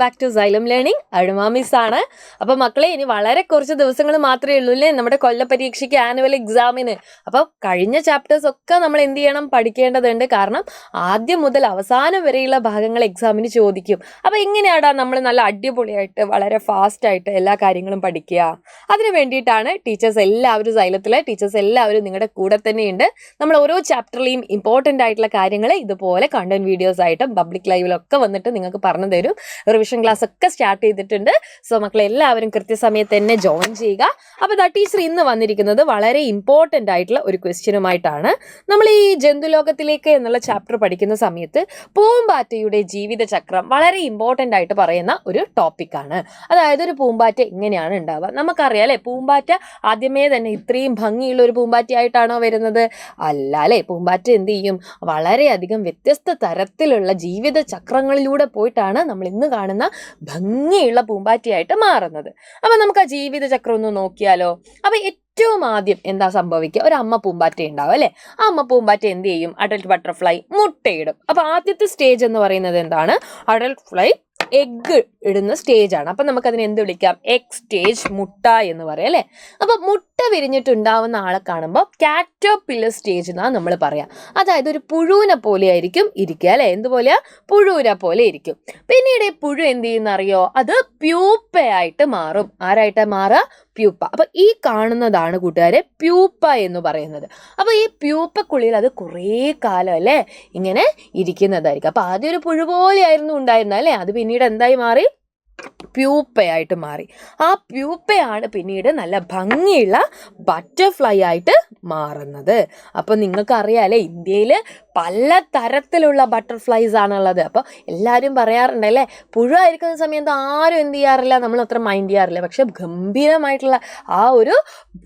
Back to Xylem learning. അഴുമാ miss ആണ്. അപ്പോൾ മക്കളെ, ഇനി വളരെ കുറച്ച് ദിവസങ്ങൾ മാത്രമേ ഉള്ളൂ അല്ലേ നമ്മുടെ കൊല്ല പരീക്ഷയ്ക്ക്, ആനുവൽ എക്സാമിന്. അപ്പോൾ കഴിഞ്ഞ ചാപ്റ്റേഴ്സ് ഒക്കെ നമ്മൾ എന്ത് ചെയ്യണം, പഠിക്കേണ്ടതുണ്ട്. കാരണം ആദ്യം മുതൽ അവസാനം വരെയുള്ള ഭാഗങ്ങൾ എക്സാമിന് ചോദിക്കും. അപ്പോൾ എങ്ങനെയാടാ നമ്മൾ നല്ല അടിപൊളിയായിട്ട് വളരെ ഫാസ്റ്റായിട്ട് എല്ലാ കാര്യങ്ങളും പഠിക്കുക? അതിന് വേണ്ടിയിട്ടാണ് ടീച്ചേഴ്സ് എല്ലാവരും, സൈലത്തിലെ ടീച്ചേഴ്സ് എല്ലാവരും നിങ്ങളുടെ കൂടെ തന്നെയുണ്ട്. നമ്മൾ ഓരോ ചാപ്റ്ററിലെയും ഇമ്പോർട്ടൻ്റ് ആയിട്ടുള്ള കാര്യങ്ങൾ ഇതുപോലെ കണ്ടന്റ് വീഡിയോസ് ആയിട്ടും പബ്ലിക് ലൈവിലൊക്കെ വന്നിട്ട് നിങ്ങൾക്ക് പറഞ്ഞു തരും. റിവിഷൻ ക്ലാസ് ഒക്കെ സ്റ്റാർട്ട് ചെയ്തിട്ടുണ്ട്. സോ മക്കളെ എല്ലാവരും കൃത്യസമയത്ത് തന്നെ ജോയിൻ ചെയ്യുക. അപ്പോൾ ടീച്ചർ ഇന്ന് വന്നിരിക്കുന്നത് വളരെ ഇമ്പോർട്ടൻ്റ് ആയിട്ടുള്ള ഒരു ക്വസ്റ്റ്യനുമായിട്ടാണ്. നമ്മൾ ഈ ജന്തുലോകത്തിലേക്ക് എന്നുള്ള ചാപ്റ്റർ പഠിക്കുന്ന സമയത്ത് പൂമ്പാറ്റയുടെ ജീവിതചക്രം വളരെ ഇമ്പോർട്ടൻ്റ് ആയിട്ട് പറയുന്ന ഒരു ടോപ്പിക്കാണ്. അതായത് ഒരു പൂമ്പാറ്റ എങ്ങനെയാണ് ഉണ്ടാവുക? നമുക്കറിയാം അല്ലേ, പൂമ്പാറ്റ ആദ്യമേ തന്നെ ഇത്രയും ഭംഗിയുള്ള ഒരു പൂമ്പാറ്റയായിട്ടാണോ വരുന്നത്? അല്ല അല്ലേ. പൂമ്പാറ്റ എന്ത് ചെയ്യും? വളരെയധികം വ്യത്യസ്ത തരത്തിലുള്ള ജീവിത ചക്രങ്ങളിലൂടെ പോയിട്ടാണ് നമ്മൾ ഇന്ന് കാണുന്ന ഭംഗിയുള്ള പൂമ്പാറ്റയായിട്ട് മാറുന്നത്. അപ്പൊ നമുക്ക് ആ ജീവിത ചക്രം ഒന്ന് നോക്കിയാലോ? അപ്പൊ ഏറ്റവും ആദ്യം എന്താ സംഭവിക്കുക? ഒരു അമ്മ പൂമ്പാറ്റ ഉണ്ടാവും അല്ലെ. ആ അമ്മ പൂമ്പാറ്റ എന്ത് ചെയ്യും? അഡൽട്ട് ബട്ടർഫ്ലൈ മുട്ടയിടും. അപ്പൊ ആദ്യത്തെ സ്റ്റേജ് എന്ന് പറയുന്നത് എന്താണ്? അഡൽട്ട് ഫ്ലൈ എഗ് ഇടുന്ന സ്റ്റേജ് ആണ്. അപ്പൊ നമുക്ക് അതിനെ എന്ത് വിളിക്കാം? എഗ് സ്റ്റേജ്, മുട്ട എന്ന് പറയാം അല്ലെ. അപ്പൊ മുട്ട വിരിഞ്ഞിട്ടുണ്ടാവുന്ന ആളെ കാണുമ്പോൾ കാറ്റർപില്ലർ സ്റ്റേജ് എന്നാണ് നമ്മൾ പറയാം. അതായത് ഒരു പുഴുവിനെ പോലെ ആയിരിക്കും ഇരിക്കുക അല്ലെ. എന്തുപോലെയാ? പുഴുവിനെ പോലെ ഇരിക്കും. പിന്നീട് ഈ പുഴു എന്ത് ചെയ്യുന്ന അറിയോ? അത് പ്യൂപ്പയായിട്ട് മാറും. ആരായിട്ട് മാറുക? പ്യൂപ്പ. അപ്പൊ ഈ കാണുന്നതാണ് കൂട്ടുകാരെ പ്യൂപ്പ എന്ന് പറയുന്നത്. അപ്പൊ ഈ പ്യൂപ്പക്കുള്ളിൽ അത് കുറേ കാലം അല്ലെ ഇങ്ങനെ ഇരിക്കുന്നതായിരിക്കും. അപ്പൊ ആദ്യം ഒരു പുഴു പോലെയായിരുന്നു ഉണ്ടായിരുന്നത് അല്ലെ. അത് പിന്നീട് എന്തായി മാറി? പ്യൂപ്പയായിട്ട് മാറി. ആ പ്യൂപ്പയാണ് പിന്നീട് നല്ല ഭംഗിയുള്ള ബട്ടർഫ്ലൈ ആയിട്ട് മാറുന്നത്. അപ്പൊ നിങ്ങൾക്ക് അറിയാലേ, ഇന്ത്യയിൽ പല തരത്തിലുള്ള ബട്ടർഫ്ലൈസ് ആണുള്ളത്. അപ്പോൾ എല്ലാവരും പറയാറുണ്ട് അല്ലേ, പുഴു ആയിരിക്കുന്ന സമയത്ത് ആരും എന്ത് ചെയ്യാറില്ല, നമ്മൾ അത്ര മൈൻഡ് ചെയ്യാറില്ല. പക്ഷെ ഗംഭീരമായിട്ടുള്ള ആ ഒരു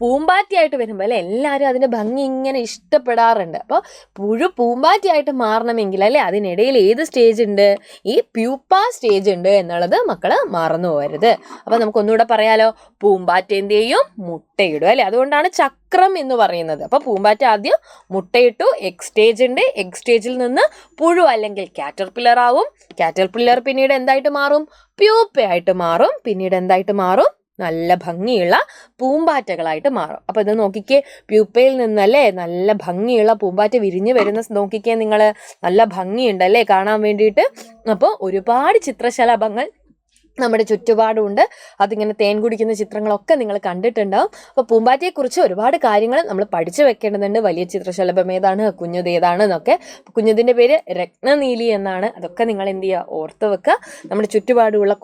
പൂമ്പാറ്റയായിട്ട് വരുമ്പോൾ അല്ലെ എല്ലാവരും അതിൻ്റെ ഭംഗി ഇങ്ങനെ ഇഷ്ടപ്പെടാറുണ്ട്. അപ്പോൾ പുഴു പൂമ്പാറ്റയായിട്ട് മാറണമെങ്കിൽ അല്ലെ അതിനിടയിൽ ഏത് സ്റ്റേജ് ഉണ്ട്? ഈ പ്യൂപ്പ സ്റ്റേജ് ഉണ്ട് എന്നുള്ളത് മക്കള് മറന്നു പോകരുത്. അപ്പൊ നമുക്കൊന്നുകൂടെ പറയാലോ, പൂമ്പാറ്റ എന്ത് ചെയ്യും? മുട്ടയിടും അല്ലെ. അതുകൊണ്ടാണ് ചക്രം എന്ന് പറയുന്നത്. അപ്പൊ പൂമ്പാറ്റ ആദ്യം മുട്ടയിട്ടു, എഗ് സ്റ്റേജ് ഉണ്ട്. എഗ് സ്റ്റേജിൽ നിന്ന് പുഴു അല്ലെങ്കിൽ കാറ്റർപില്ലർ ആവും. കാറ്റർപില്ലർ പിന്നീട് എന്തായിട്ട് മാറും? പ്യൂപ്പയായിട്ട് മാറും. പിന്നീട് എന്തായിട്ട് മാറും? നല്ല ഭംഗിയുള്ള പൂമ്പാറ്റകളായിട്ട് മാറും. അപ്പൊ ഇത് നോക്കിക്കേ, പ്യൂപ്പയിൽ നിന്നല്ലേ നല്ല ഭംഗിയുള്ള പൂമ്പാറ്റ വിരിഞ്ഞു വരുന്ന നോക്കിക്കേ നിങ്ങൾ. നല്ല ഭംഗിയുണ്ടല്ലേ കാണാൻ വേണ്ടിയിട്ട്. അപ്പോൾ ഒരുപാട് ചിത്രശലഭങ്ങൾ നമ്മുടെ ചുറ്റുപാടുമുണ്ട്. അതിങ്ങനെ തേൻ കുടിക്കുന്ന ചിത്രങ്ങളൊക്കെ നിങ്ങൾ കണ്ടിട്ടുണ്ടാവും. അപ്പോൾ പൂമ്പാറ്റയെക്കുറിച്ച് ഒരുപാട് കാര്യങ്ങൾ നമ്മൾ പഠിച്ചു വെക്കേണ്ടതുണ്ട്. വലിയ ചിത്രശലഭം ഏതാണ്, കുഞ്ഞത് ഏതാണ് എന്നൊക്കെ. കുഞ്ഞതിൻ്റെ പേര് രത്നനീലി എന്നാണ്. അതൊക്കെ നിങ്ങൾ എന്ത് ചെയ്യുക? ഓർത്ത് വെക്കുക. നമ്മുടെ ചുറ്റുപാടുമുള്ള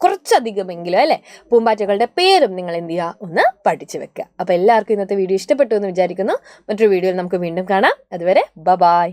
കുറച്ചധികമെങ്കിലും അല്ലെ പൂമ്പാറ്റകളുടെ പേരും നിങ്ങൾ എന്ത് ചെയ്യുക? ഒന്ന് പഠിച്ചു വെക്കുക. അപ്പോൾ എല്ലാവർക്കും ഇന്നത്തെ വീഡിയോ ഇഷ്ടപ്പെട്ടു എന്ന് വിചാരിക്കുന്നു. മറ്റൊരു വീഡിയോയിൽ നമുക്ക് വീണ്ടും കാണാം. അതുവരെ ബൈ.